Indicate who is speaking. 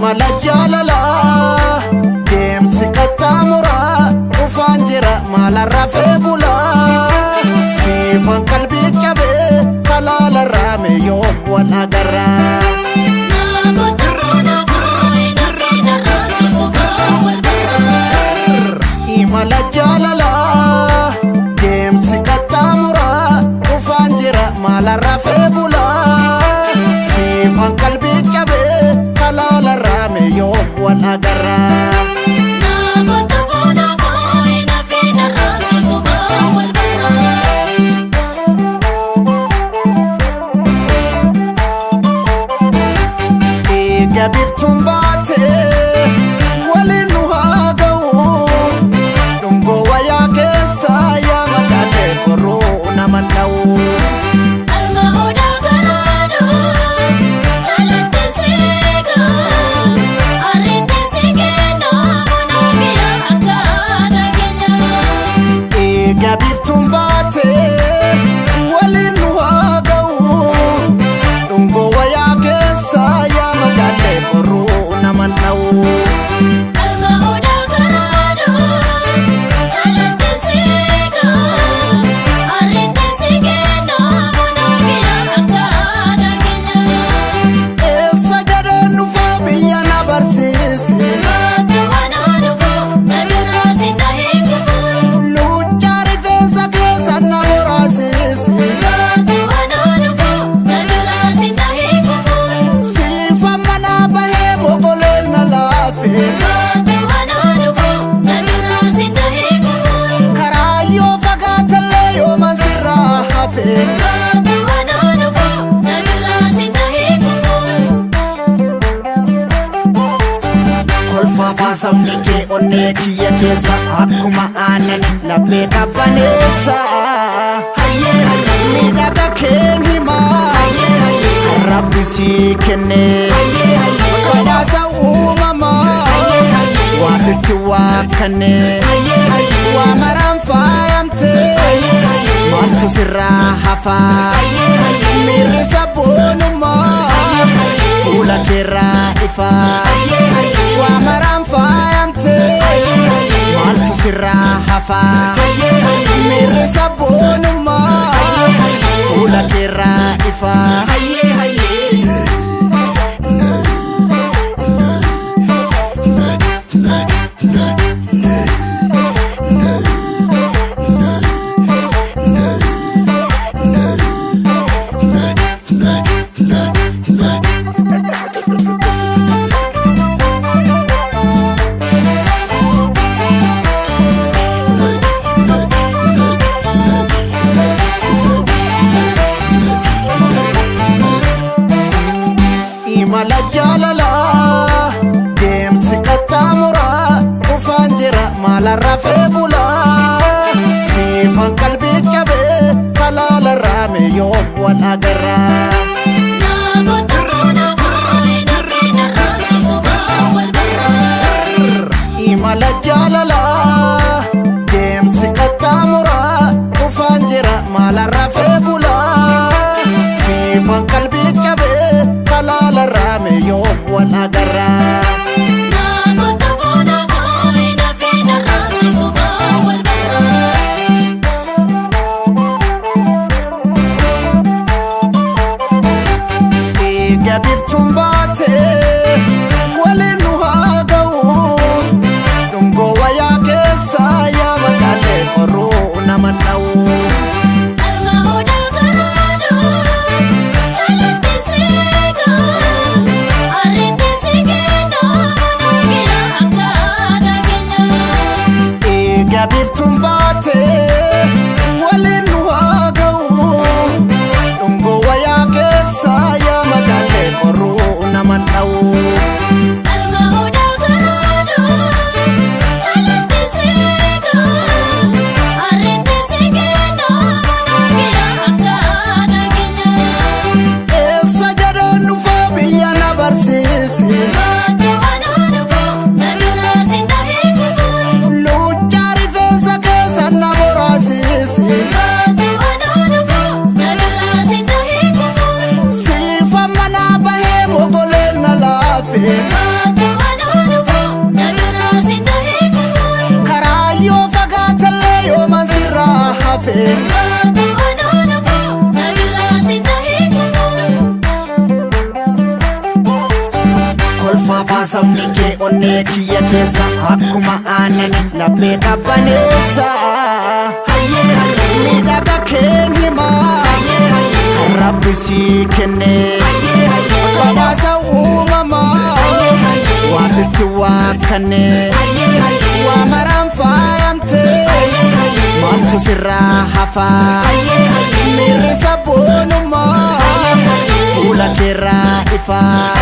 Speaker 1: imala jaalala deemsi qaxxaamuraa dhufaan jira maala rafee bulaa siifan qalbii cabee halaala raame yoom wal agarraa imala jaalala deemsi qaxxaamuraa dhufaan jira maala rafee bulaa siifan qalbii cabee halaala raame yoom wal agarraa biftun baate waliin nu haa ga'u dhungoo wayaa keessa yaa madaalee qorruu nama dha'u biftun baate waliin nu haa ga'u dhungoo wayaa keessa yaa madaalee qorruu nama dha'u eessa jedheen dhufaa biyya na barsiisi luuccaa rifeensa keessa na boraasiisi siifan manaa bahee mogoleen na laafe karaa yoo fagaatellee yooman sirraa hafe kolfaa baasamni kee onnee kiyya keessa akkuma aannan laphee qabbaneessa miidhaga keen himaa rabbi sii kenne badhaasa uumamaa waa sitti waakkanne waa maraan faayamte maaltu sirraa hafaa miirri sabboonummaa fuula keerraa ifaa waa maraan faayamte maaltu sirraa hafaa miirri sabboonummaa fuula keerraa ifaa imala jaalala deemsi qaxxaamuraa dhufaan jira maala rafee bulaa siifan qalbii cabee halaala raame yoom wal agarraa imala jaalala deemsi qaxxaamuraa dhufaan jira maala rafee bulaa siifan qalbii cabee halaala raame yoom wal agarraa biftun baate waliin nu haa ga'u dhungoo wayaa keessa yaa madaalee qorruu nama dha'u biftun baate waliin nu haa ga'u dhungoo wayaa keessa yaa madaalee qorruu nama dha'u eessa jedheen dhufaa biyya na barsiisi luuccaa rifeensa keessa na bora Kolfaa sabni kee onnee kiyya keessa akkuma aannan laphee qabbaneessa. Miidhaga keenyimaa Rabbi sii kenne badhaasa uumamaa waasitti waakkane waa maraan faayamtee maaltu sirraa hafaa miirri sabboonummaa fuula keerraa ifaa.